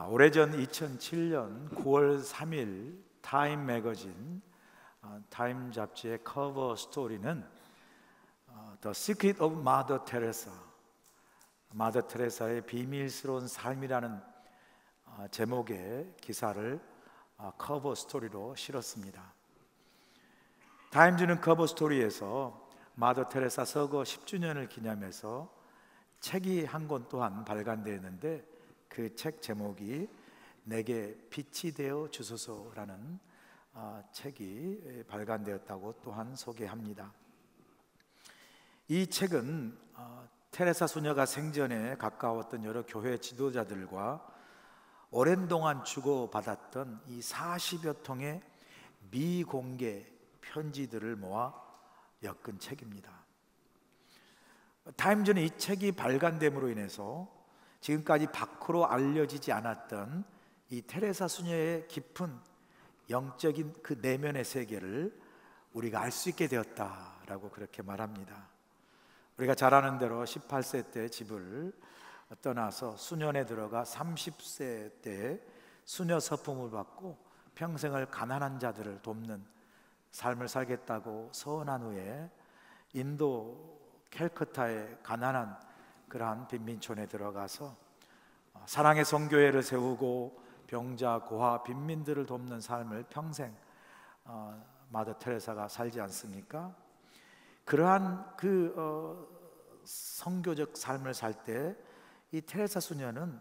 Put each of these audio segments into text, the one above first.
오래전 2007년 9월 3일 타임 매거진 타임 잡지의 커버 스토리는 The Secret of Mother Teresa, 마더 테레사의 비밀스러운 삶이라는 제목의 기사를 커버 스토리로 실었습니다. 타임즈는 커버 스토리에서 마더 테레사 서거 10주년을 기념해서 책이 한 권 또한 발간되었는데 그 책 제목이 내게 빛이 되어 주소서라는 책이 발간되었다고 또한 소개합니다. 이 책은 테레사 수녀가 생전에 가까웠던 여러 교회 지도자들과 오랜 동안 주고받았던 이 40여 통의 미공개 편지들을 모아 엮은 책입니다. 타임즈는 이 책이 발간됨으로 인해서 지금까지 밖으로 알려지지 않았던 이 테레사 수녀의 깊은 영적인 그 내면의 세계를 우리가 알 수 있게 되었다라고 그렇게 말합니다. 우리가 잘 아는 대로 18세 때 집을 떠나서 수년에 들어가 30세 때 수녀 서품을 받고 평생을 가난한 자들을 돕는 삶을 살겠다고 서원한 후에 인도 캘커타의 가난한 그러한 빈민촌에 들어가서 사랑의 성교회를 세우고 병자, 고아, 빈민들을 돕는 삶을 평생 마더 테레사가 살지 않습니까? 그러한 성교적 삶을 살 때 이 테레사 수녀는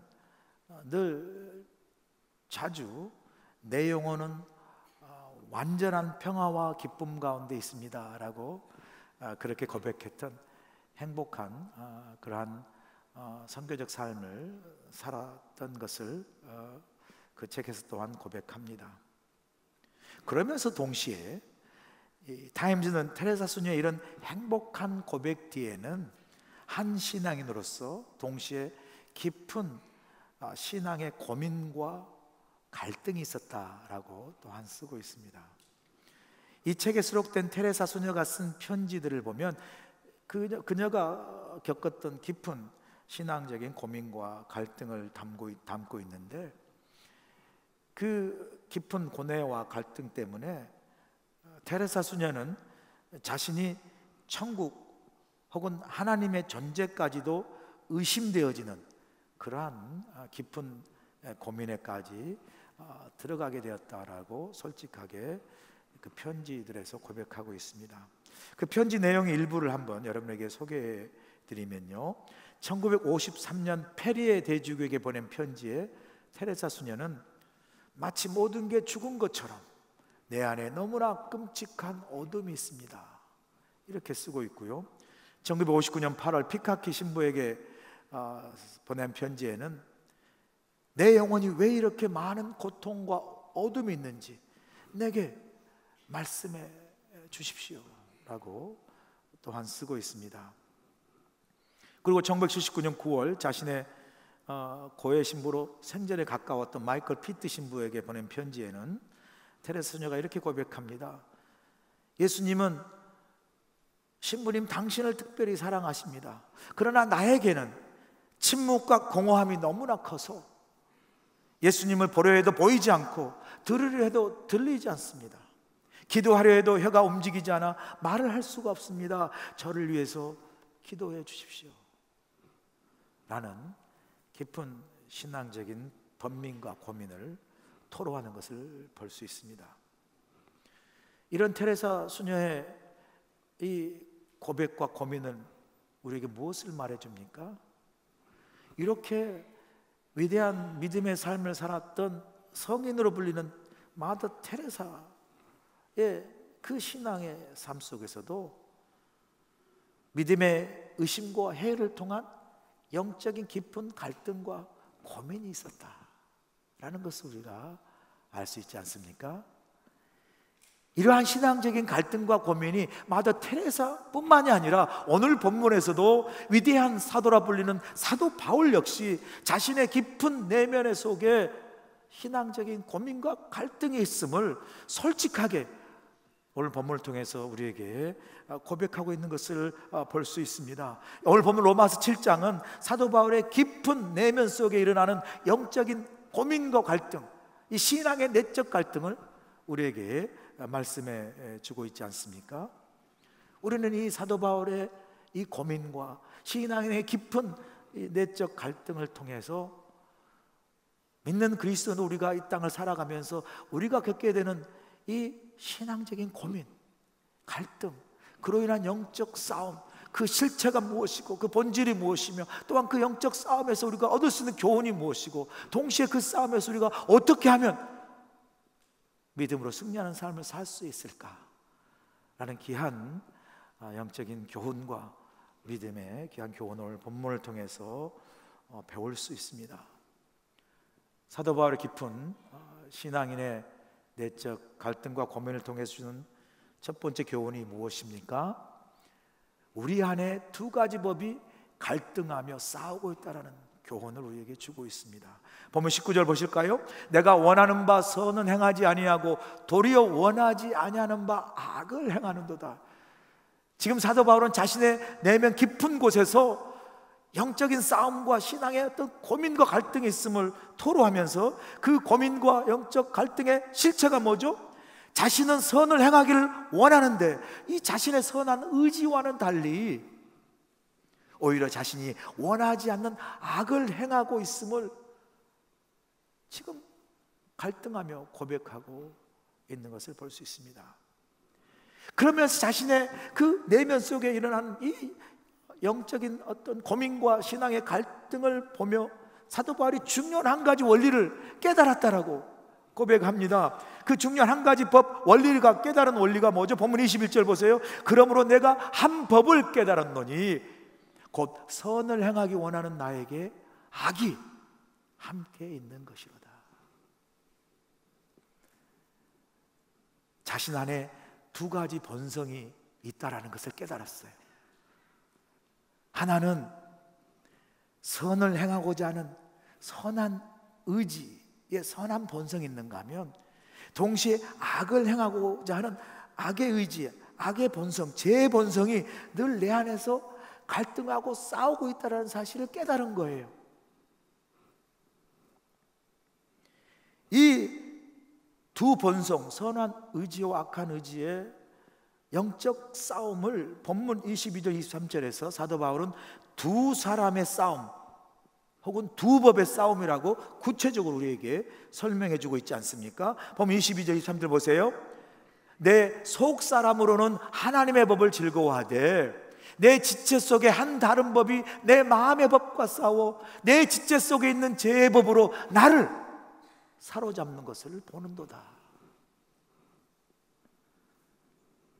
늘 자주 내 영혼은 완전한 평화와 기쁨 가운데 있습니다 라고 그렇게 고백했던 행복한 그러한 선교적 삶을 살았던 것을 그 책에서 또한 고백합니다. 그러면서 동시에 타임즈는 테레사 수녀의 이런 행복한 고백 뒤에는 한 신앙인으로서 동시에 깊은 신앙의 고민과 갈등이 있었다라고 또한 쓰고 있습니다. 이 책에 수록된 테레사 수녀가 쓴 편지들을 보면 그녀가 겪었던 깊은 신앙적인 고민과 갈등을 담고 있는데 그 깊은 고뇌와 갈등 때문에 테레사 수녀는 자신이 천국 혹은 하나님의 존재까지도 의심되어지는 그러한 깊은 고민에까지 들어가게 되었다라고 솔직하게 그 편지들에서 고백하고 있습니다. 그 편지 내용의 일부를 한번 여러분에게 소개해 드리면요, 1953년 페리에 대주교에게 보낸 편지에 테레사 수녀는 마치 모든 게 죽은 것처럼 내 안에 너무나 끔찍한 어둠이 있습니다 이렇게 쓰고 있고요, 1959년 8월 피카키 신부에게 보낸 편지에는 내 영혼이 왜 이렇게 많은 고통과 어둠이 있는지 내게 말씀해 주십시오 라고 또한 쓰고 있습니다. 그리고 1979년 9월 자신의 고해 신부로 생전에 가까웠던 마이클 피트 신부에게 보낸 편지에는 테레사 수녀가 이렇게 고백합니다. 예수님은 신부님 당신을 특별히 사랑하십니다. 그러나 나에게는 침묵과 공허함이 너무나 커서 예수님을 보려 해도 보이지 않고 들으려 해도 들리지 않습니다. 기도하려 해도 혀가 움직이지 않아 말을 할 수가 없습니다. 저를 위해서 기도해 주십시오 라는 깊은 신앙적인 번민과 고민을 토로하는 것을 볼 수 있습니다. 이런 테레사 수녀의 이 고백과 고민은 우리에게 무엇을 말해줍니까? 이렇게 위대한 믿음의 삶을 살았던 성인으로 불리는 마더 테레사의 그 신앙의 삶 속에서도 믿음의 의심과 회의를 통한 영적인 깊은 갈등과 고민이 있었다라는 것을 우리가 알 수 있지 않습니까? 이러한 신앙적인 갈등과 고민이 마더 테레사뿐만이 아니라 오늘 본문에서도 위대한 사도라 불리는 사도 바울 역시 자신의 깊은 내면의 속에 신앙적인 고민과 갈등이 있음을 솔직하게 오늘 본문을 통해서 우리에게 고백하고 있는 것을 볼 수 있습니다. 오늘 본문 로마서 7장은 사도 바울의 깊은 내면 속에 일어나는 영적인 고민과 갈등, 이 신앙의 내적 갈등을 우리에게 말씀해 주고 있지 않습니까? 우리는 이 사도 바울의 이 고민과 신앙의 깊은 이 내적 갈등을 통해서 믿는 그리스도는 우리가 이 땅을 살아가면서 우리가 겪게 되는 이 신앙적인 고민, 갈등, 그로 인한 영적 싸움, 그 실체가 무엇이고 그 본질이 무엇이며, 또한 그 영적 싸움에서 우리가 얻을 수 있는 교훈이 무엇이고, 동시에 그 싸움에서 우리가 어떻게 하면 믿음으로 승리하는 삶을 살 수 있을까 라는 귀한 영적인 교훈과 믿음의 귀한 교훈을 본문을 통해서 배울 수 있습니다. 사도 바울의 깊은 신앙인의 내적 갈등과 고민을 통해서 주는 첫 번째 교훈이 무엇입니까? 우리 안에 두 가지 법이 갈등하며 싸우고 있다는 교훈을 우리에게 주고 있습니다. 보면 19절 보실까요? 내가 원하는 바 선은 행하지 아니하고 도리어 원하지 아니하는 바 악을 행하는도다. 지금 사도 바울은 자신의 내면 깊은 곳에서 영적인 싸움과 신앙의 어떤 고민과 갈등이 있음을 토로하면서, 그 고민과 영적 갈등의 실체가 뭐죠? 자신은 선을 행하기를 원하는데 이 자신의 선한 의지와는 달리 오히려 자신이 원하지 않는 악을 행하고 있음을 지금 갈등하며 고백하고 있는 것을 볼 수 있습니다. 그러면서 자신의 그 내면 속에 일어난 이 영적인 어떤 고민과 신앙의 갈등을 보며 사도 바울이 중요한 한 가지 원리를 깨달았다라고 고백합니다. 그 중요한 한 가지 법, 원리가, 깨달은 원리가 뭐죠? 본문 21절 보세요. 그러므로 내가 한 법을 깨달았노니 곧 선을 행하기 원하는 나에게 악이 함께 있는 것이로다. 자신 안에 두 가지 본성이 있다라는 것을 깨달았어요. 하나는 선을 행하고자 하는 선한 의지에 선한 본성이 있는가 하면, 동시에 악을 행하고자 하는 악의 의지, 악의 본성, 제 본성이 늘 내 안에서 갈등하고 싸우고 있다는 사실을 깨달은 거예요. 이 두 본성, 선한 의지와 악한 의지의 영적 싸움을 본문 22절 23절에서 사도 바울은 두 사람의 싸움 혹은 두 법의 싸움이라고 구체적으로 우리에게 설명해 주고 있지 않습니까? 본문 22절 23절 보세요. 내 속사람으로는 하나님의 법을 즐거워하되 내 지체 속에 한 다른 법이 내 마음의 법과 싸워 내 지체 속에 있는 제 법으로 나를 사로잡는 것을 보는도다.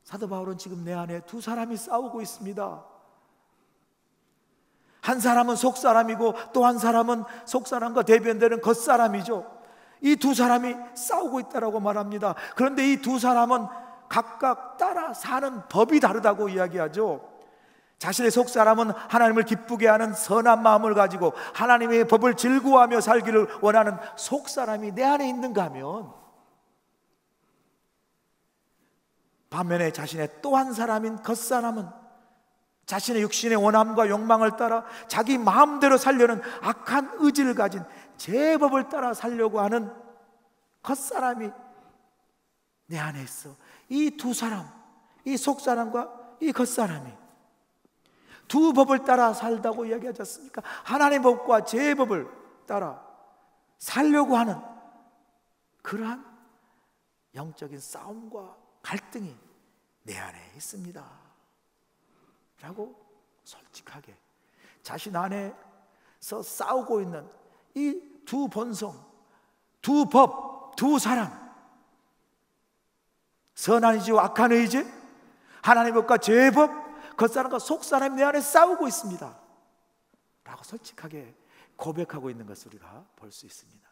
사도 바울은 지금 내 안에 두 사람이 싸우고 있습니다. 한 사람은 속사람이고 또 한 사람은 속사람과 대변되는 겉사람이죠. 이 두 사람이 싸우고 있다고 말합니다. 그런데 이 두 사람은 각각 따라 사는 법이 다르다고 이야기하죠. 자신의 속사람은 하나님을 기쁘게 하는 선한 마음을 가지고 하나님의 법을 즐거워하며 살기를 원하는 속사람이 내 안에 있는가 하면, 반면에 자신의 또 한 사람인 겉사람은 자신의 육신의 원함과 욕망을 따라 자기 마음대로 살려는 악한 의지를 가진 제법을 따라 살려고 하는 겉사람이 내 안에 있어. 이 두 사람, 이 속사람과 이 겉사람이 두 법을 따라 살다고 이야기하지 않습니까? 하나님의 법과 제 법을 따라 살려고 하는 그러한 영적인 싸움과 갈등이 내 안에 있습니다 라고 솔직하게 자신 안에서 싸우고 있는 이 두 본성, 두 법, 두 사람, 선한 의지와 악한 의지, 하나님의 법과 제 법, 겉사람과 속사람이 내 안에 싸우고 있습니다 라고 솔직하게 고백하고 있는 것을 우리가 볼 수 있습니다.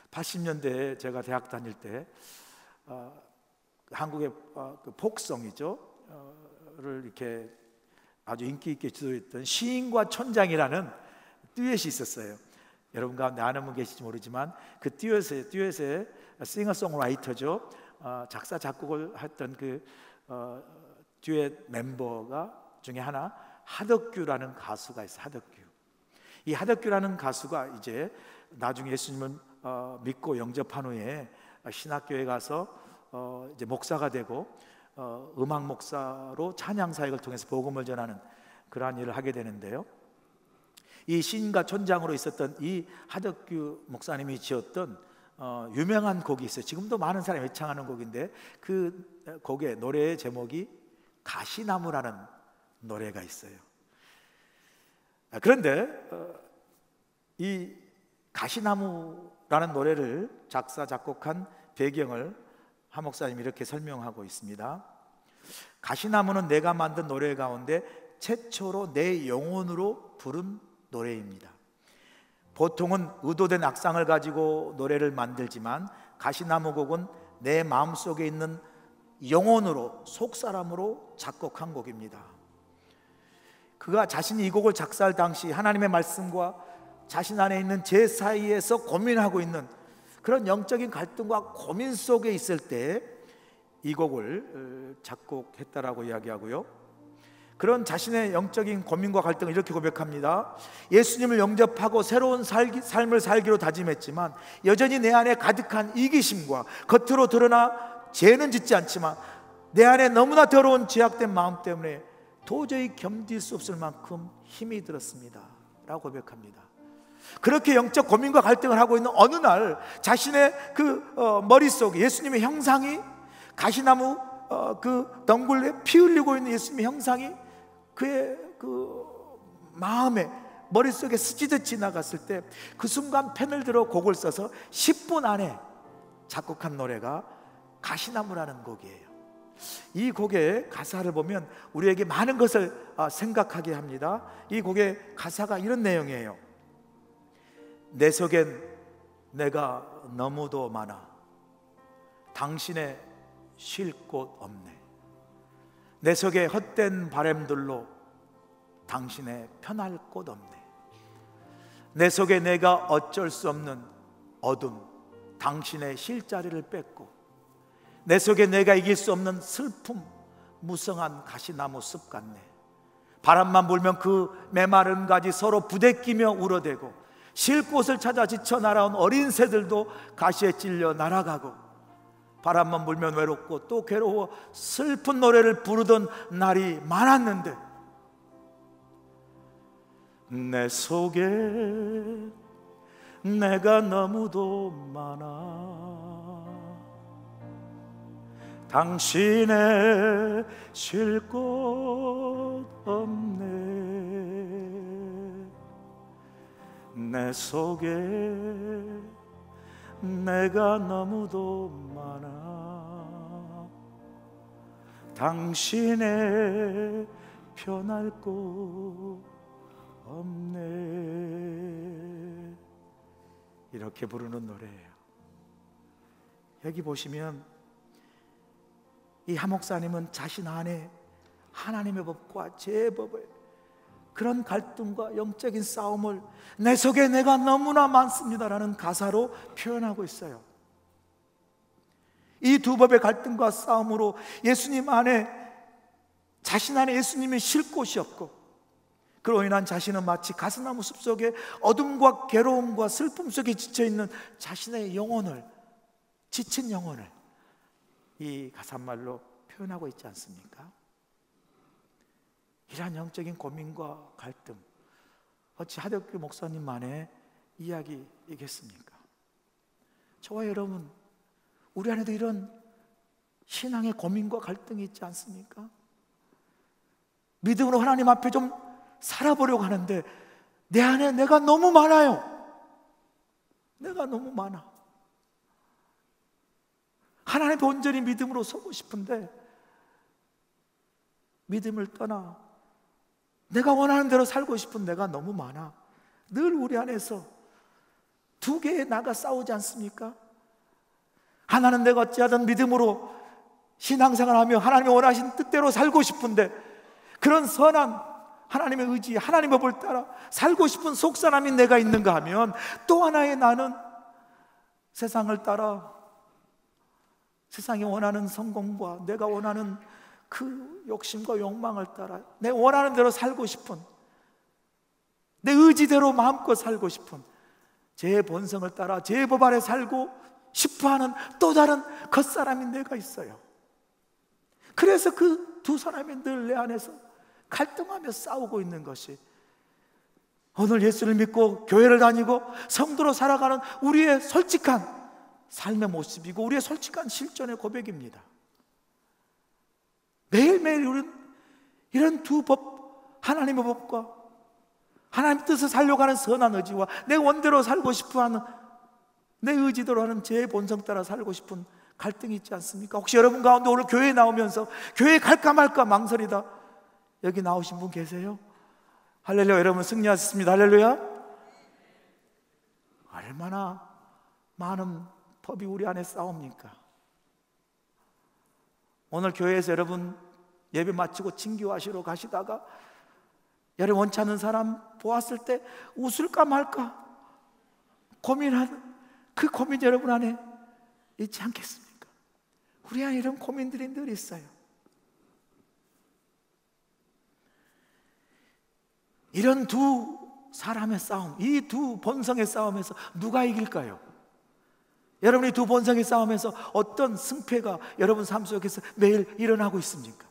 80년대에 제가 대학 다닐 때 한국의 그 복성이죠 를 이렇게 아주 인기 있게 지도했던 시인과 천장이라는 듀엣이 있었어요. 여러분 가운데 아는 분 계실지 모르지만 그 듀엣의 싱어송라이터죠. 작사 작곡을 했던 그 듀엣 멤버가 중에 하나 하덕규라는 가수가 있어요. 하덕규. 이 하덕규라는 가수가 이제 나중에 예수님을 믿고 영접한 후에 신학교에 가서 이제 목사가 되고 음악 목사로 찬양 사역을 통해서 복음을 전하는 그러한 일을 하게 되는데요. 이 시인과 촌장으로 있었던 이 하덕규 목사님이 지었던 유명한 곡이 있어요. 지금도 많은 사람이 애창하는 곡인데 그 곡의 노래의 제목이 가시나무라는 노래가 있어요. 그런데 이 가시나무라는 노래를 작사 작곡한 배경을 한 목사님이 이렇게 설명하고 있습니다. 가시나무는 내가 만든 노래 가운데 최초로 내 영혼으로 부른 노래입니다. 보통은 의도된 악상을 가지고 노래를 만들지만 가시나무 곡은 내 마음속에 있는 영혼으로, 속사람으로 작곡한 곡입니다. 그가 자신이 이 곡을 작사할 당시 하나님의 말씀과 자신 안에 있는 제 사이에서 고민하고 있는 그런 영적인 갈등과 고민 속에 있을 때 이 곡을 작곡했다라고 이야기하고요. 그런 자신의 영적인 고민과 갈등을 이렇게 고백합니다. 예수님을 영접하고 새로운 삶을 살기로 다짐했지만 여전히 내 안에 가득한 이기심과 겉으로 드러나 죄는 짓지 않지만 내 안에 너무나 더러운 죄악된 마음 때문에 도저히 견딜 수 없을 만큼 힘이 들었습니다 라고 고백합니다. 그렇게 영적 고민과 갈등을 하고 있는 어느 날 자신의 머릿속에 예수님의 형상이 가시나무 그 덩굴에 피 흘리고 있는 예수님의 형상이 그의 마음에 머릿속에 스치듯 지나갔을 때 그 순간 펜을 들어 곡을 써서 10분 안에 작곡한 노래가 가시나무라는 곡이에요. 이 곡의 가사를 보면 우리에게 많은 것을 생각하게 합니다. 이 곡의 가사가 이런 내용이에요. 내 속엔 내가 너무도 많아 당신의 쉴 곳 없네. 내 속에 헛된 바램들로 당신의 편할 곳 없네. 내 속에 내가 어쩔 수 없는 어둠 당신의 쉴 자리를 뺏고 내 속에 내가 이길 수 없는 슬픔 무성한 가시나무 숲 같네. 바람만 불면 그 메마른 가지 서로 부대끼며 울어대고 쉴 곳을 찾아 지쳐 날아온 어린 새들도 가시에 찔려 날아가고 바람만 불면 외롭고 또 괴로워 슬픈 노래를 부르던 날이 많았는데 내 속에 내가 너무도 많아 당신의 쉴 곳 없네. 내 속에 내가 너무도 많아 당신의 편할 곳 없네. 이렇게 부르는 노래예요. 여기 보시면 이 한 목사님은 자신 안에 하나님의 법과 제 법을 그런 갈등과 영적인 싸움을 내 속에 내가 너무나 많습니다라는 가사로 표현하고 있어요. 이 두 법의 갈등과 싸움으로 예수님 안에 자신 안에 예수님이 쉴 곳이 없고 그로 인한 자신은 마치 가시나무 숲속에 어둠과 괴로움과 슬픔 속에 지쳐있는 자신의 영혼을, 지친 영혼을 이 가사말로 표현하고 있지 않습니까? 이러한 영적인 고민과 갈등 어찌 하덕규 목사님만의 이야기이겠습니까? 저와 여러분 우리 안에도 이런 신앙의 고민과 갈등이 있지 않습니까? 믿음으로 하나님 앞에 좀 살아보려고 하는데 내 안에 내가 너무 많아요. 내가 너무 많아. 하나님 앞에 온전히 믿음으로 서고 싶은데 믿음을 떠나 내가 원하는 대로 살고 싶은 내가 너무 많아. 늘 우리 안에서 두 개의 나가 싸우지 않습니까? 하나는 내가 어찌하든 믿음으로 신앙생활하며 하나님이 원하신 뜻대로 살고 싶은데 그런 선한 하나님의 의지, 하나님의 법을 따라 살고 싶은 속사람인 내가 있는가 하면 또 하나의 나는 세상을 따라 세상이 원하는 성공과 내가 원하는 그 욕심과 욕망을 따라 내 원하는 대로 살고 싶은 내 의지대로 마음껏 살고 싶은 제 본성을 따라 제 법 아래 살고 싶어하는 또 다른 겉사람인 내가 있어요. 그래서 그 두 사람이 늘 내 안에서 갈등하며 싸우고 있는 것이 오늘 예수를 믿고 교회를 다니고 성도로 살아가는 우리의 솔직한 삶의 모습이고 우리의 솔직한 실존의 고백입니다. 매일매일 우리는 이런 두 법, 하나님의 법과 하나님의 뜻을 살려고 하는 선한 의지와 내 원대로 살고 싶어하는 내 의지대로 하는 제 본성 따라 살고 싶은 갈등이 있지 않습니까? 혹시 여러분 가운데 오늘 교회에 나오면서 교회에 갈까 말까 망설이다 여기 나오신 분 계세요? 할렐루야. 여러분 승리하셨습니다. 할렐루야. 얼마나 많은 법이 우리 안에 싸웁니까? 오늘 교회에서 여러분 예배 마치고 친교하시러 가시다가 여러분 원치 않는 사람 보았을 때 웃을까 말까 고민하는 그 고민이 여러분 안에 있지 않겠습니까? 우리 안에 이런 고민들이 늘 있어요. 이런 두 사람의 싸움, 이 두 본성의 싸움에서 누가 이길까요? 여러분이 두 본성의 싸움에서 어떤 승패가 여러분 삶 속에서 매일 일어나고 있습니까?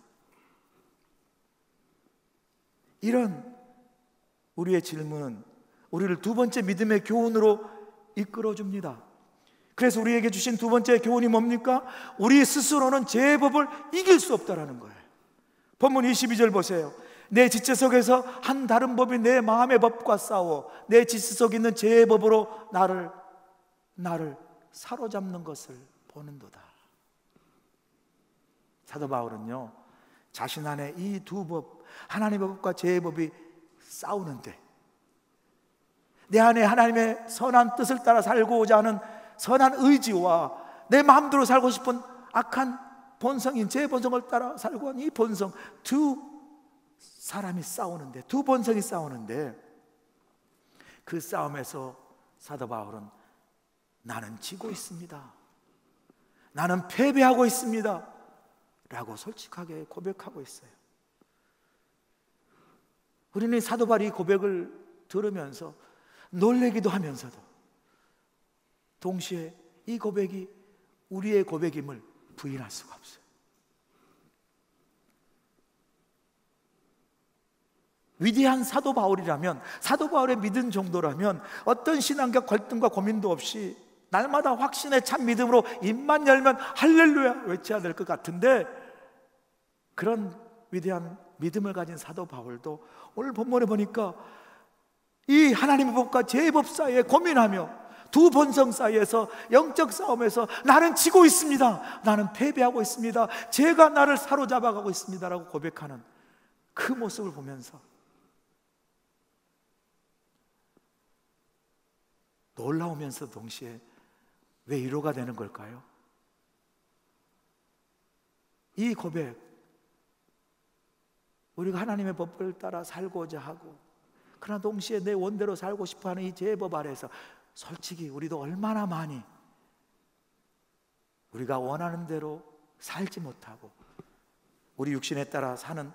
이런 우리의 질문은 우리를 두 번째 믿음의 교훈으로 이끌어줍니다. 그래서 우리에게 주신 두 번째 교훈이 뭡니까? 우리 스스로는 제 법을 이길 수 없다라는 거예요. 본문 22절 보세요. 내 지체 속에서 한 다른 법이 내 마음의 법과 싸워 내 지체 속에 있는 제 법으로 나를 사로잡는 것을 보는도다. 사도 바울은요, 자신 안에 이 두 법, 하나님의 법과 제 법이 싸우는데 내 안에 하나님의 선한 뜻을 따라 살고자 하는 선한 의지와 내 마음대로 살고 싶은 악한 본성인 제 본성을 따라 살고 하는 이 본성, 두 사람이 싸우는데, 두 본성이 싸우는데 그 싸움에서 사도 바울은 나는 지고 있습니다, 나는 패배하고 있습니다 라고 솔직하게 고백하고 있어요. 우리는 사도 바울이 이 고백을 들으면서 놀라기도 하면서도 동시에 이 고백이 우리의 고백임을 부인할 수가 없어요. 위대한 사도 바울이라면, 사도 바울의 믿음 정도라면 어떤 신앙적 갈등과 고민도 없이 날마다 확신의 참 믿음으로 입만 열면 할렐루야 외쳐야 될 것 같은데, 그런 위대한 믿음을 가진 사도 바울도 오늘 본문에 보니까 이 하나님의 법과 제 법 사이에 고민하며 두 본성 사이에서 영적 싸움에서 나는 지고 있습니다, 나는 패배하고 있습니다, 제가 나를 사로잡아가고 있습니다 라고 고백하는 그 모습을 보면서 놀라우면서 동시에 왜 위로가 되는 걸까요? 이 고백, 우리가 하나님의 법을 따라 살고자 하고 그러나 동시에 내 원대로 살고 싶어하는 이 제법 아래에서 솔직히 우리도 얼마나 많이 우리가 원하는 대로 살지 못하고 우리 육신에 따라 사는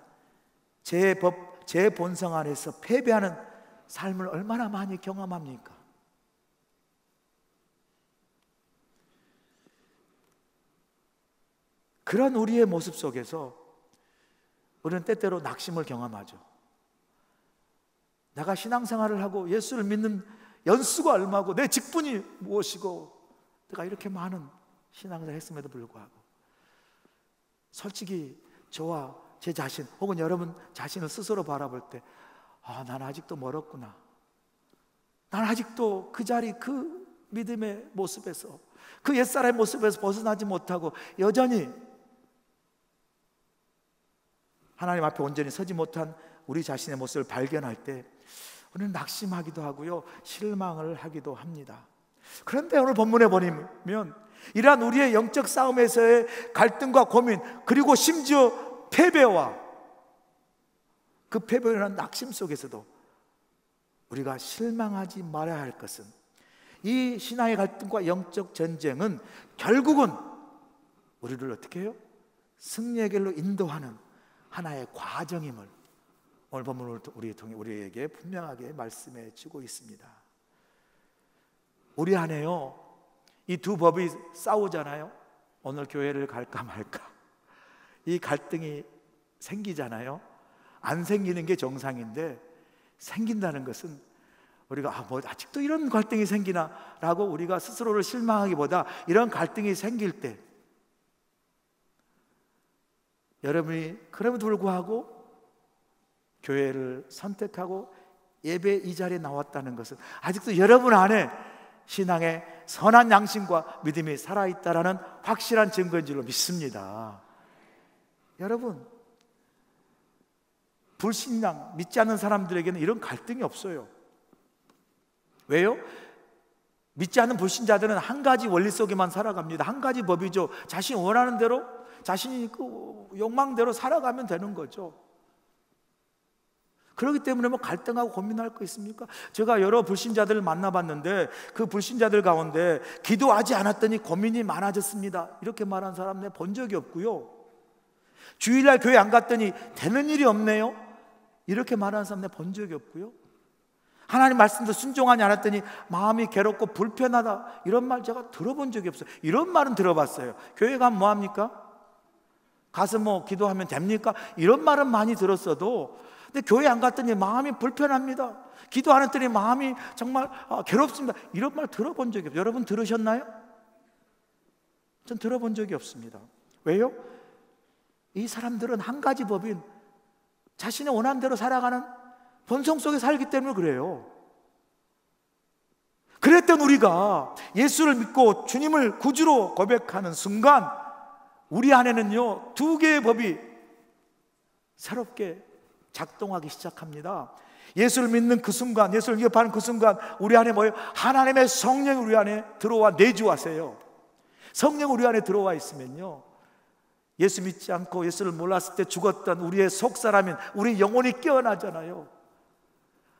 제 법, 제 본성 안에서 패배하는 삶을 얼마나 많이 경험합니까? 그런 우리의 모습 속에서 우리는 때때로 낙심을 경험하죠. 내가 신앙생활을 하고 예수를 믿는 연수가 얼마고 내 직분이 무엇이고 내가 이렇게 많은 신앙생활을 했음에도 불구하고 솔직히 저와 제 자신 혹은 여러분 자신을 스스로 바라볼 때 난 아직도 멀었구나, 난 아직도 그 자리, 그 믿음의 모습에서, 그 옛사람의 모습에서 벗어나지 못하고 여전히 하나님 앞에 온전히 서지 못한 우리 자신의 모습을 발견할 때 우리는 낙심하기도 하고요, 실망을 하기도 합니다. 그런데 오늘 본문에 보면 이러한 우리의 영적 싸움에서의 갈등과 고민, 그리고 심지어 패배와 그 패배라는 낙심 속에서도 우리가 실망하지 말아야 할 것은 이 신앙의 갈등과 영적 전쟁은 결국은 우리를 어떻게 해요? 승리의 길로 인도하는 하나의 과정임을 오늘 본문을 우리에게 분명하게 말씀해 주고 있습니다. 우리 안에요, 이 두 법이 싸우잖아요. 오늘 교회를 갈까 말까, 이 갈등이 생기잖아요. 안 생기는 게 정상인데 생긴다는 것은 우리가 뭐 아직도 이런 갈등이 생기나 라고 우리가 스스로를 실망하기보다, 이런 갈등이 생길 때 여러분이 그럼에도 불구하고 교회를 선택하고 예배 이 자리에 나왔다는 것은 아직도 여러분 안에 신앙의 선한 양심과 믿음이 살아있다라는 확실한 증거인 줄로 믿습니다. 여러분, 불신앙, 믿지 않는 사람들에게는 이런 갈등이 없어요. 왜요? 믿지 않는 불신자들은 한 가지 원리 속에만 살아갑니다. 한 가지 법이죠. 자신이 원하는 대로, 자신이 그 욕망대로 살아가면 되는 거죠. 그렇기 때문에 뭐 갈등하고 고민할 거 있습니까? 제가 여러 불신자들을 만나봤는데 그 불신자들 가운데 기도하지 않았더니 고민이 많아졌습니다, 이렇게 말한 사람 내가 본 적이 없고요. 주일날 교회 안 갔더니 되는 일이 없네요, 이렇게 말하는 사람 내가 본 적이 없고요. 하나님 말씀도 순종하지 않았더니 마음이 괴롭고 불편하다, 이런 말 제가 들어본 적이 없어요. 이런 말은 들어봤어요. 교회 가면 뭐합니까? 가서 뭐 기도하면 됩니까? 이런 말은 많이 들었어도, 근데 교회 안 갔더니 마음이 불편합니다, 기도 안 했더니 마음이 정말 괴롭습니다, 이런 말 들어본 적이 없어요. 여러분 들으셨나요? 전 들어본 적이 없습니다. 왜요? 이 사람들은 한 가지 법인 자신의 원하는 대로 살아가는 본성 속에 살기 때문에 그래요. 그랬던 우리가 예수를 믿고 주님을 구주로 고백하는 순간 우리 안에는요, 두 개의 법이 새롭게 작동하기 시작합니다. 예수를 믿는 그 순간, 예수를 위협하는 그 순간 우리 안에 뭐예요? 하나님의 성령이 우리 안에 들어와 내주하세요. 성령 우리 안에 들어와 있으면요, 예수 믿지 않고 예수를 몰랐을 때 죽었던 우리의 속사람인 우리 영혼이 깨어나잖아요.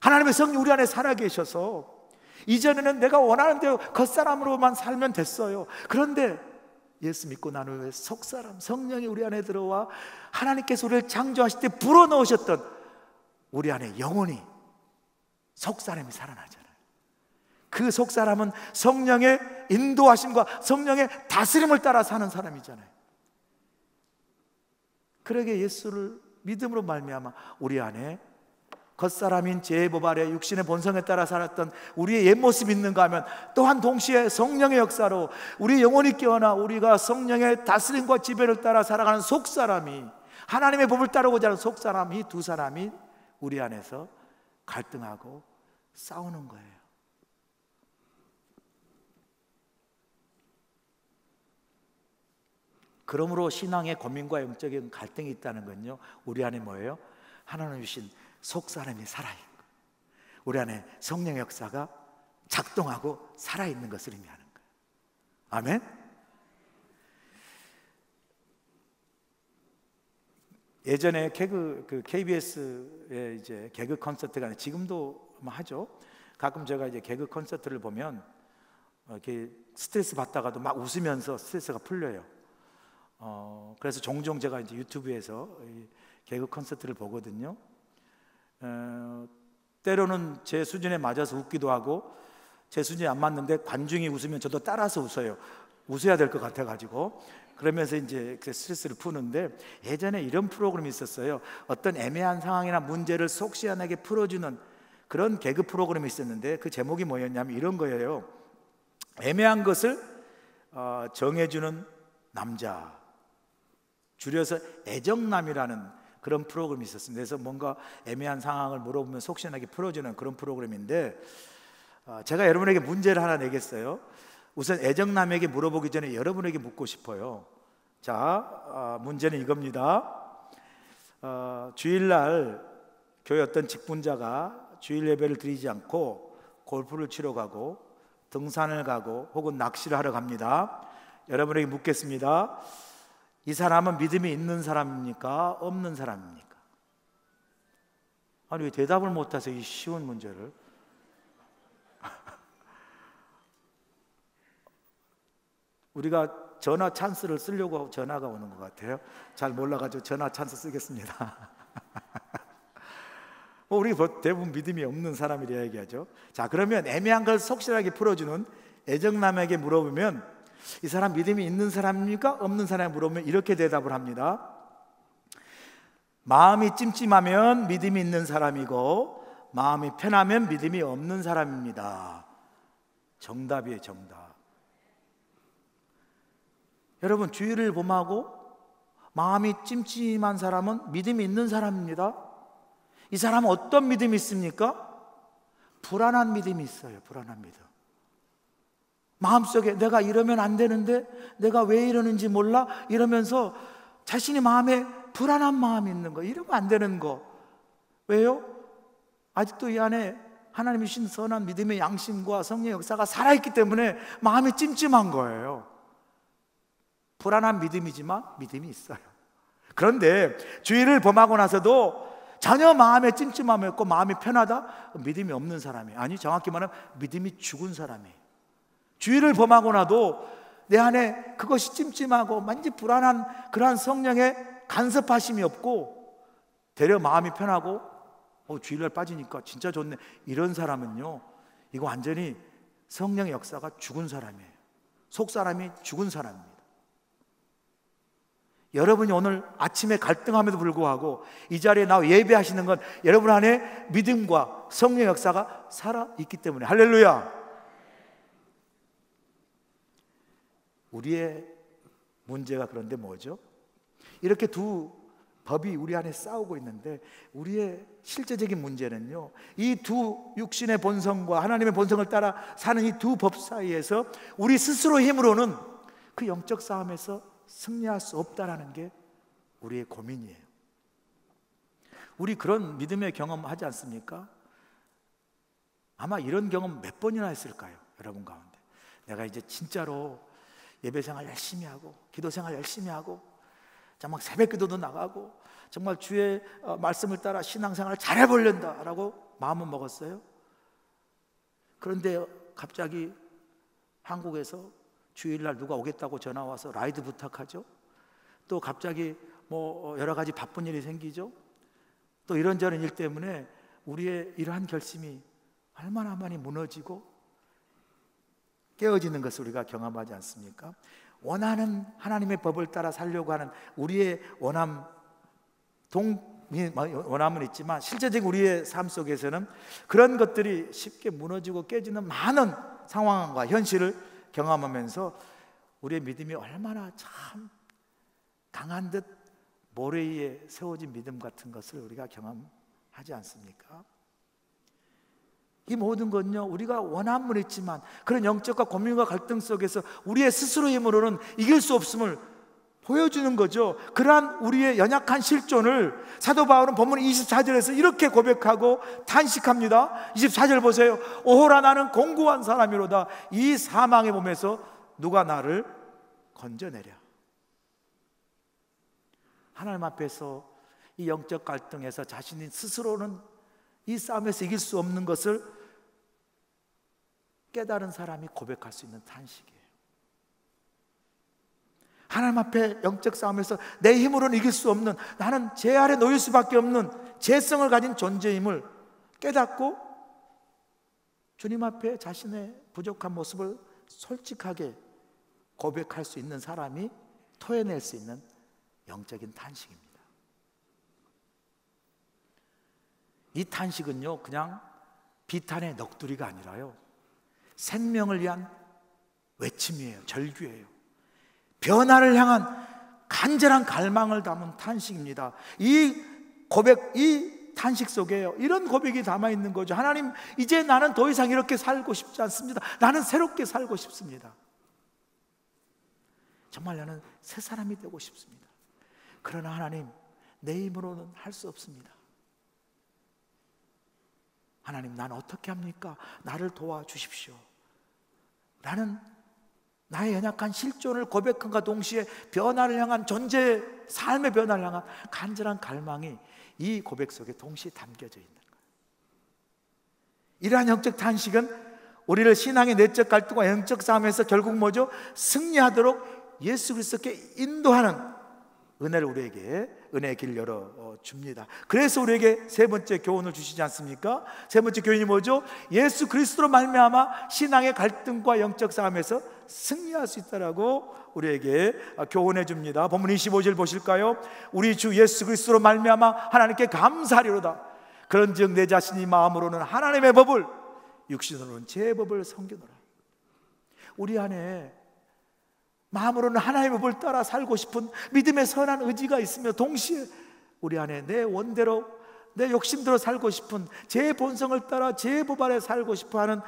하나님의 성령 우리 안에 살아계셔서 이전에는 내가 원하는 대로 겉사람으로만 살면 됐어요. 그런데 예수 믿고 난 후에 속사람 성령이 우리 안에 들어와 하나님께서 우리를 창조하실 때 불어넣으셨던 우리 안에 영혼이, 속사람이 살아나잖아요. 그 속사람은 성령의 인도하심과 성령의 다스림을 따라 사는 사람이잖아요. 그러게 예수를 믿음으로 말미암아 우리 안에 겉사람인 죄의 법 아래 육신의 본성에 따라 살았던 우리의 옛모습이 있는가 하면, 또한 동시에 성령의 역사로 우리 영혼이 깨어나 우리가 성령의 다스림과 지배를 따라 살아가는 속사람이, 하나님의 법을 따르고자 하는 속사람, 이 두 사람이 우리 안에서 갈등하고 싸우는 거예요. 그러므로 신앙의 고민과 영적인 갈등이 있다는 건요, 우리 안에 뭐예요? 하나님 주신 속사람이 살아있고 우리 안에 성령의 역사가 작동하고 살아있는 것을 의미하는 거예요. 아멘? 예전에 KBS에 이제 개그 콘서트가, 지금도 뭐 하죠. 가끔 제가 이제 개그 콘서트를 보면 이렇게 스트레스 받다가도 막 웃으면서 스트레스가 풀려요. 그래서 종종 제가 이제 유튜브에서 개그 콘서트를 보거든요. 때로는 제 수준에 맞아서 웃기도 하고, 제 수준이 안 맞는데 관중이 웃으면 저도 따라서 웃어요. 웃어야 될 것 같아가지고. 그러면서 이제 스트레스를 푸는데, 예전에 이런 프로그램이 있었어요. 어떤 애매한 상황이나 문제를 속 시원하게 풀어주는 그런 개그 프로그램이 있었는데, 그 제목이 뭐였냐면 이런 거예요. 애매한 것을 정해주는 남자, 줄여서 애정남이라는 그런 프로그램이 있었습니다. 그래서 뭔가 애매한 상황을 물어보면 속 시원하게 풀어주는 그런 프로그램인데, 제가 여러분에게 문제를 하나 내겠어요. 우선 애정남에게 물어보기 전에 여러분에게 묻고 싶어요. 자, 문제는 이겁니다. 주일날 교회 어떤 직분자가 주일 예배를 드리지 않고 골프를 치러 가고 등산을 가고 혹은 낚시를 하러 갑니다. 여러분에게 묻겠습니다. 이 사람은 믿음이 있는 사람입니까? 없는 사람입니까? 아니, 왜 대답을 못해서 이 쉬운 문제를. 우리가 전화 찬스를 쓰려고 전화가 오는 것 같아요. 잘 몰라가지고 전화 찬스 쓰겠습니다. 우리 대부분 믿음이 없는 사람이라 얘기하죠. 자, 그러면 애매한 걸 속실하게 풀어주는 애정남에게 물어보면 이 사람 믿음이 있는 사람입니까? 없는 사람에 물어보면 이렇게 대답을 합니다. 마음이 찜찜하면 믿음이 있는 사람이고 마음이 편하면 믿음이 없는 사람입니다. 정답이에요, 정답. 여러분, 주위를 범하고 마음이 찜찜한 사람은 믿음이 있는 사람입니다. 이 사람은 어떤 믿음이 있습니까? 불안한 믿음이 있어요. 불안한 믿음. 마음속에 내가 이러면 안 되는데, 내가 왜 이러는지 몰라, 이러면서 자신이 마음에 불안한 마음이 있는 거, 이러면 안 되는 거. 왜요? 아직도 이 안에 하나님이 주신 선한 믿음의 양심과 성령의 역사가 살아있기 때문에 마음이 찜찜한 거예요. 불안한 믿음이지만 믿음이 있어요. 그런데 주의를 범하고 나서도 전혀 마음에 찜찜함이 없고 마음이 편하다? 믿음이 없는 사람이에요. 아니, 정확히 말하면 믿음이 죽은 사람이에요. 주의를 범하고 나도 내 안에 그것이 찜찜하고 많이 불안한 그러한 성령의 간섭하심이 없고 되려 마음이 편하고 주일날 빠지니까 진짜 좋네, 이런 사람은요, 이거 완전히 성령의 역사가 죽은 사람이에요. 속사람이 죽은 사람입니다. 여러분이 오늘 아침에 갈등함에도 불구하고 이 자리에 나와 예배하시는 건 여러분 안에 믿음과 성령의 역사가 살아있기 때문에. 할렐루야. 우리의 문제가 그런데 뭐죠? 이렇게 두 법이 우리 안에 싸우고 있는데 우리의 실제적인 문제는요, 이 두 육신의 본성과 하나님의 본성을 따라 사는 이 두 법 사이에서 우리 스스로의 힘으로는 그 영적 싸움에서 승리할 수 없다라는 게 우리의 고민이에요. 우리 그런 믿음의 경험 하지 않습니까? 아마 이런 경험 몇 번이나 했을까요? 여러분 가운데 내가 이제 진짜로 예배생활 열심히 하고 기도생활 열심히 하고 정말 새벽기도도 나가고 정말 주의 말씀을 따라 신앙생활을 잘해보려다라고 마음은 먹었어요. 그런데 갑자기 한국에서 주일날 누가 오겠다고 전화 와서 라이드 부탁하죠. 또 갑자기 뭐 여러 가지 바쁜 일이 생기죠. 또 이런저런 일 때문에 우리의 이러한 결심이 얼마나 많이 무너지고 깨어지는 것을 우리가 경험하지 않습니까? 원하는 하나님의 법을 따라 살려고 하는 우리의 원함은 있지만 실제적인 우리의 삶 속에서는 그런 것들이 쉽게 무너지고 깨지는 많은 상황과 현실을 경험하면서 우리의 믿음이 얼마나 참 강한 듯 모래 위에 세워진 믿음 같은 것을 우리가 경험하지 않습니까? 이 모든 건요, 우리가 원함은 있지만 그런 영적과 고민과 갈등 속에서 우리의 스스로의 힘으로는 이길 수 없음을 보여주는 거죠. 그러한 우리의 연약한 실존을 사도 바울은 본문 24절에서 이렇게 고백하고 탄식합니다. 24절 보세요. 오호라, 나는 공고한 사람이로다. 이 사망의 몸에서 누가 나를 건져내랴. 하나님 앞에서 이 영적 갈등에서 자신이 스스로는 이 싸움에서 이길 수 없는 것을 깨달은 사람이 고백할 수 있는 탄식이에요. 하나님 앞에 영적 싸움에서 내 힘으로는 이길 수 없는, 나는 죄 아래 놓일 수밖에 없는 죄성을 가진 존재임을 깨닫고 주님 앞에 자신의 부족한 모습을 솔직하게 고백할 수 있는 사람이 토해낼 수 있는 영적인 탄식입니다. 이 탄식은요, 그냥 비탄의 넋두리가 아니라요, 생명을 위한 외침이에요. 절규예요. 변화를 향한 간절한 갈망을 담은 탄식입니다. 이 고백, 이 탄식 속에요, 이런 고백이 담아 있는 거죠. 하나님, 이제 나는 더 이상 이렇게 살고 싶지 않습니다. 나는 새롭게 살고 싶습니다. 정말 나는 새 사람이 되고 싶습니다. 그러나 하나님, 내 힘으로는 할 수 없습니다. 하나님, 나는 어떻게 합니까? 나를 도와주십시오. 나는 나의 연약한 실존을 고백함과 동시에 변화를 향한 존재의 삶의 변화를 향한 간절한 갈망이 이 고백 속에 동시에 담겨져 있는 거예요. 이러한 영적 탄식은 우리를 신앙의 내적 갈등과 영적 싸움에서 결국 뭐죠? 승리하도록 예수 그리스도께 인도하는 은혜를 우리에게 은혜의 길 열어 줍니다. 그래서 우리에게 세 번째 교훈을 주시지 않습니까? 세 번째 교훈이 뭐죠? 예수 그리스도로 말미암아 신앙의 갈등과 영적 싸움에서 승리할 수 있다라고 우리에게 교훈해 줍니다. 본문 25절 보실까요? 우리 주 예수 그리스도로 말미암아 하나님께 감사하리로다. 그런즉 내 자신이 마음으로는 하나님의 법을, 육신으로는 제 법을 섬기노라. 우리 안에 마음으로는 하나님의 법을 따라 살고 싶은 믿음의 선한 의지가 있으며, 동시에 우리 안에 내 원대로, 내 욕심대로 살고 싶은, 제 본성을 따라 제 법 아래 살고 싶어하는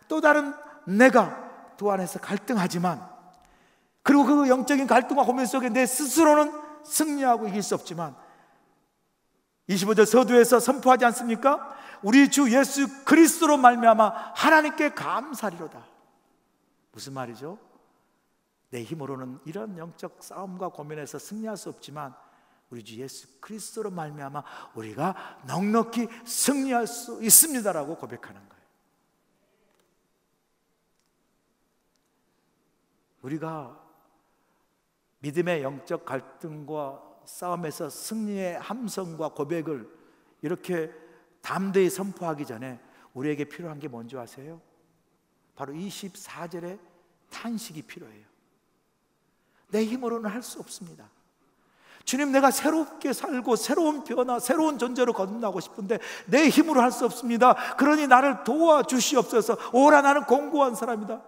또 다른 내가 또 안에서 갈등하지만, 그리고 그 영적인 갈등과 고민 속에 내 스스로는 승리하고 이길 수 없지만 25절 서두에서 선포하지 않습니까? 우리 주 예수 그리스도로 말미암아 하나님께 감사리로다. 무슨 말이죠? 내 힘으로는 이런 영적 싸움과 고민에서 승리할 수 없지만 우리 주 예수 그리스도로 말미암아 우리가 넉넉히 승리할 수 있습니다라고 고백하는 거예요. 우리가 믿음의 영적 갈등과 싸움에서 승리의 함성과 고백을 이렇게 담대히 선포하기 전에 우리에게 필요한 게 뭔지 아세요? 바로 24절의 탄식이 필요해요. 내 힘으로는 할 수 없습니다. 주님, 내가 새롭게 살고 새로운 변화, 새로운 존재로 거듭나고 싶은데 내 힘으로 할 수 없습니다. 그러니 나를 도와주시옵소서. 오라, 나는 공고한 사람이다.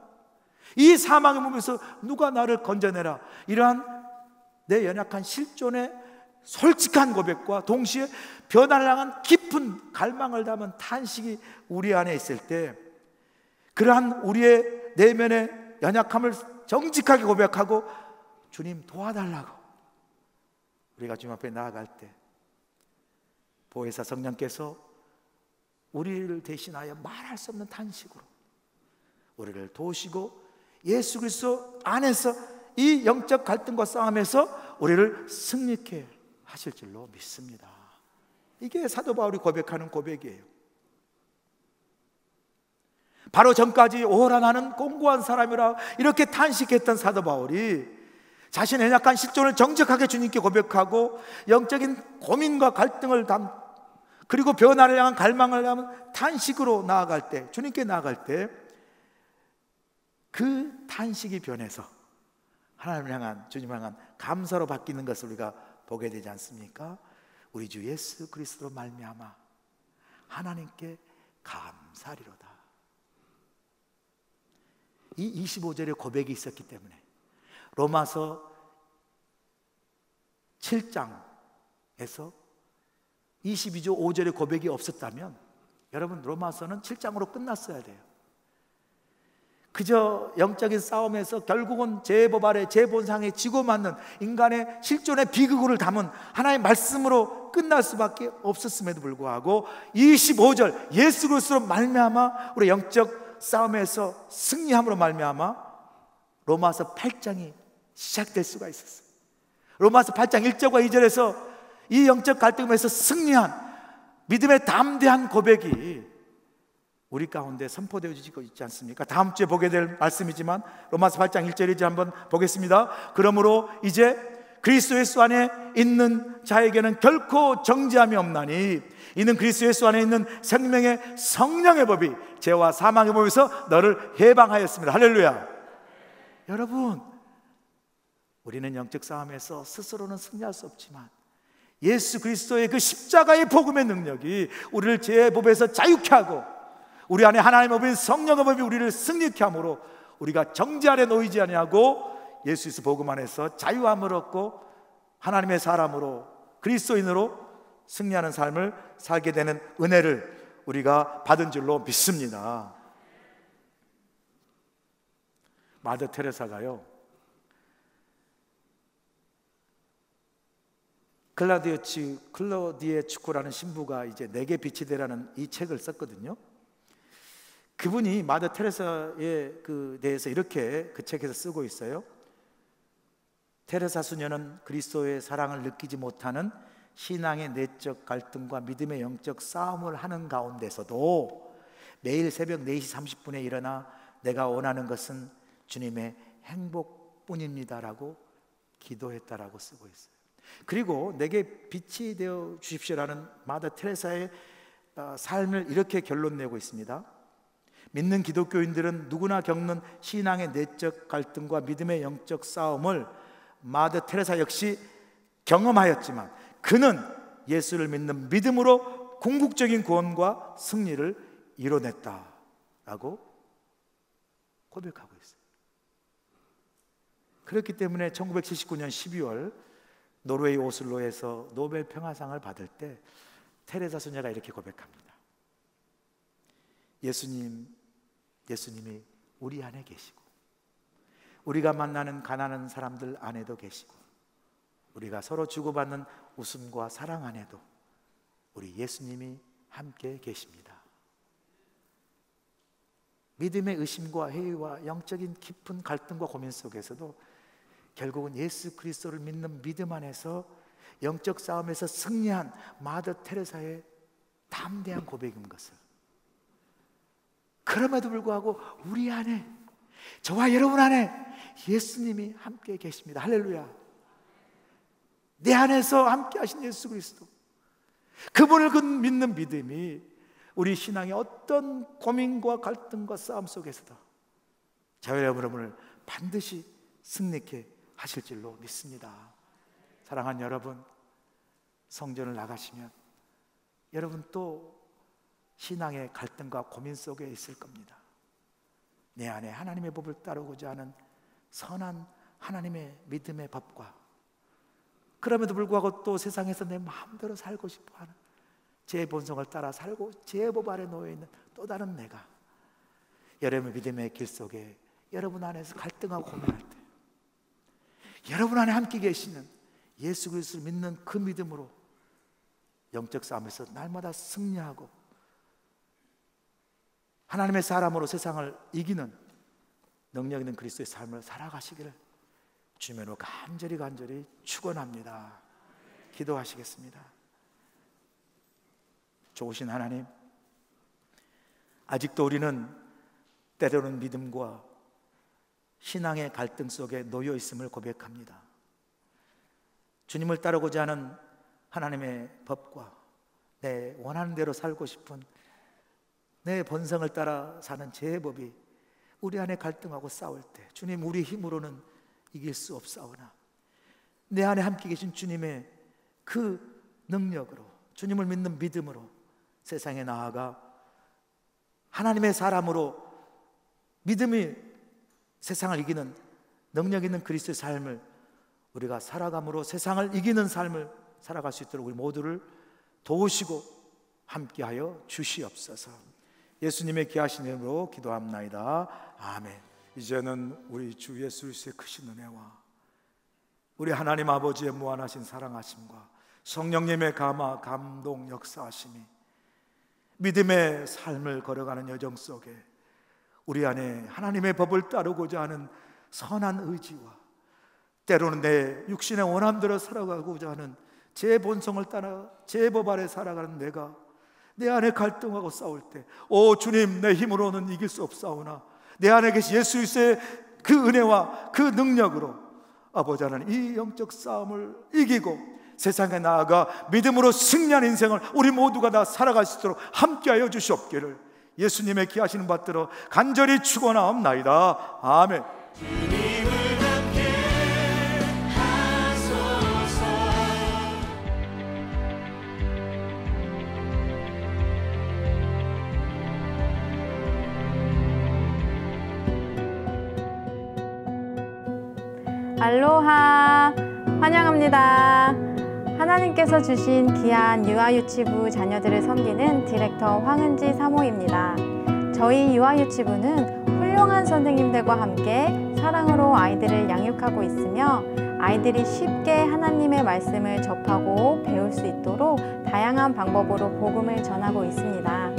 이 사망의 몸에서 누가 나를 건져내라. 이러한 내 연약한 실존의 솔직한 고백과 동시에 변화를 향한 깊은 갈망을 담은 탄식이 우리 안에 있을 때, 그러한 우리의 내면의 연약함을 정직하게 고백하고 주님 도와달라고 우리가 주님 앞에 나아갈 때, 보혜사 성령께서 우리를 대신하여 말할 수 없는 탄식으로 우리를 도우시고 예수 그리스도 안에서 이 영적 갈등과 싸움에서 우리를 승리케 하실 줄로 믿습니다. 이게 사도 바울이 고백하는 고백이에요. 바로 전까지 오라, 나는 공고한 사람이라 이렇게 탄식했던 사도 바울이 자신의 약한 실존을 정직하게 주님께 고백하고 영적인 고민과 갈등을 그리고 변화를 향한 갈망을 향한 탄식으로 나아갈 때, 주님께 나아갈 때 그 탄식이 변해서 하나님을 향한, 주님을 향한 감사로 바뀌는 것을 우리가 보게 되지 않습니까? 우리 주 예수 그리스도로 말미암아 하나님께 감사리로다. 이 25절의 고백이 있었기 때문에 로마서 7장에서 22절 5절의 고백이 없었다면 여러분, 로마서는 7장으로 끝났어야 돼요. 그저 영적인 싸움에서 결국은 제 법 아래 제 본상에 지고 맞는 인간의 실존의 비극을 담은 하나님의 말씀으로 끝날 수밖에 없었음에도 불구하고 25절 예수 그리스도로 말미암아 우리 영적 싸움에서 승리함으로 말미암아 로마서 8장이 시작될 수가 있었어요. 로마서 8장 1절과 2절에서 이 영적 갈등에서 승리한 믿음의 담대한 고백이 우리 가운데 선포되어지고 있지 않습니까? 다음 주에 보게 될 말씀이지만 로마서 8장 1절 이제 한번 보겠습니다. 그러므로 이제 그리스도 예수 안에 있는 자에게는 결코 정죄함이 없나니 이는 그리스도 예수 안에 있는 생명의 성령의 법이 죄와 사망의 법에서 너를 해방하였습니다. 할렐루야. 여러분, 우리는 영적 싸움에서 스스로는 승리할 수 없지만 예수 그리스도의 그 십자가의 복음의 능력이 우리를 죄의 법에서 자유케 하고 우리 안에 하나님의 법인 성령의 법이 우리를 승리케 함으로 우리가 정죄 아래 놓이지 아니하고 예수 그리스도 복음 안에서 자유함을 얻고 하나님의 사람으로 그리스도인으로 승리하는 삶을 살게 되는 은혜를 우리가 받은 줄로 믿습니다. 마더 테레사가요, 클라우디에 축구라는 신부가 이제 내게 빛이 되라는 이 책을 썼거든요. 그분이 마더 테레사에 대해서 이렇게 그 책에서 쓰고 있어요. 테레사 수녀는 그리스도의 사랑을 느끼지 못하는 신앙의 내적 갈등과 믿음의 영적 싸움을 하는 가운데서도 매일 새벽 4시 30분에 일어나 내가 원하는 것은 주님의 행복뿐입니다라고 기도했다라고 쓰고 있어요. 그리고 내게 빛이 되어 주십시오라는 마더 테레사의 삶을 이렇게 결론 내고 있습니다. 믿는 기독교인들은 누구나 겪는 신앙의 내적 갈등과 믿음의 영적 싸움을 마더 테레사 역시 경험하였지만 그는 예수를 믿는 믿음으로 궁극적인 구원과 승리를 이뤄냈다라고 고백하고 있어요. 그렇기 때문에 1979년 12월 노르웨이 오슬로에서 노벨 평화상을 받을 때 테레사 수녀가 이렇게 고백합니다. 예수님이 우리 안에 계시고 우리가 만나는 가난한 사람들 안에도 계시고 우리가 서로 주고받는 웃음과 사랑 안에도 우리 예수님이 함께 계십니다. 믿음의 의심과 회의와 영적인 깊은 갈등과 고민 속에서도 결국은 예수 그리스도를 믿는 믿음 안에서 영적 싸움에서 승리한 마더 테레사의 담대한 고백인 것을, 그럼에도 불구하고 우리 안에, 저와 여러분 안에 예수님이 함께 계십니다. 할렐루야. 내 안에서 함께 하신 예수 그리스도, 그분을 믿는 믿음이 우리 신앙의 어떤 고민과 갈등과 싸움 속에서도 저와 여러분을 반드시 승리케 하실 줄로 믿습니다. 사랑하는 여러분, 성전을 나가시면 여러분 또 신앙의 갈등과 고민 속에 있을 겁니다. 내 안에 하나님의 법을 따르고자 하는 선한 하나님의 믿음의 법과, 그럼에도 불구하고 또 세상에서 내 마음대로 살고 싶어하는 제 본성을 따라 살고 제 법 아래 놓여있는 또 다른 내가, 여러분의 믿음의 길 속에 여러분 안에서 갈등하고 고민할 때 여러분 안에 함께 계시는 예수 그리스도를 믿는 그 믿음으로 영적 싸움에서 날마다 승리하고 하나님의 사람으로 세상을 이기는 능력 있는 그리스도의 삶을 살아가시기를 주님으로 간절히 축원합니다. 기도하시겠습니다. 좋으신 하나님, 아직도 우리는 때로는 믿음과 신앙의 갈등 속에 놓여 있음을 고백합니다. 주님을 따르고자 하는 하나님의 법과 내 원하는 대로 살고 싶은 내 본성을 따라 사는 제 법이 우리 안에 갈등하고 싸울 때, 주님, 우리 힘으로는 이길 수 없사오나 내 안에 함께 계신 주님의 그 능력으로, 주님을 믿는 믿음으로 세상에 나아가 하나님의 사람으로 믿음이 세상을 이기는 능력 있는 그리스도의 삶을 우리가 살아감으로 세상을 이기는 삶을 살아갈 수 있도록 우리 모두를 도우시고 함께하여 주시옵소서. 예수님의 귀하신 이름으로 기도합나이다. 아멘. 이제는 우리 주 예수 그리스도의 크신 은혜와 우리 하나님 아버지의 무한하신 사랑하심과 성령님의 감동 역사하심이 믿음의 삶을 걸어가는 여정 속에 우리 안에 하나님의 법을 따르고자 하는 선한 의지와 때로는 내 육신의 원함대로 살아가고자 하는 제 본성을 따라 제 법 아래 살아가는 내가 내 안에 갈등하고 싸울 때, 오 주님, 내 힘으로는 이길 수 없사오나 내 안에 계신 예수 그리스도의 그 은혜와 그 능력으로 아버지 하나님 이 영적 싸움을 이기고 세상에 나아가 믿음으로 승리하는 인생을 우리 모두가 다 살아갈 수 있도록 함께하여 주시옵기를 예수님의 귀하시는 받들어 간절히 축원하옵나이다. 아멘. 주님을 함께 하소서. 알로하, 환영합니다. 하나님께서 주신 귀한 유아유치부 자녀들을 섬기는 디렉터 황은지 사모입니다. 저희 유아유치부는 훌륭한 선생님들과 함께 사랑으로 아이들을 양육하고 있으며 아이들이 쉽게 하나님의 말씀을 접하고 배울 수 있도록 다양한 방법으로 복음을 전하고 있습니다.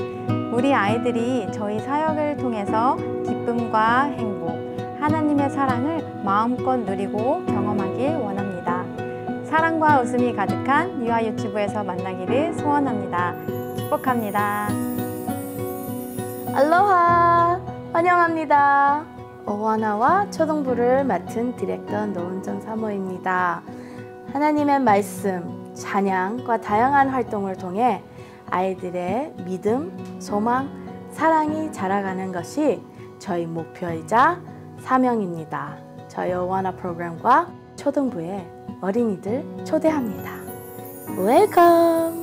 우리 아이들이 저희 사역을 통해서 기쁨과 행복, 하나님의 사랑을 마음껏 누리고 경험하길 원합니다. 사랑과 웃음이 가득한 유아유치부에서 만나기를 소원합니다. 축복합니다. 알로하, 환영합니다. 어원화와 초등부를 맡은 디렉터 노은정 사모입니다. 하나님의 말씀, 찬양과 다양한 활동을 통해 아이들의 믿음, 소망, 사랑이 자라가는 것이 저희 목표이자 사명입니다. 저희 어워나 프로그램과 초등부의 어린이들 초대합니다. 웰컴!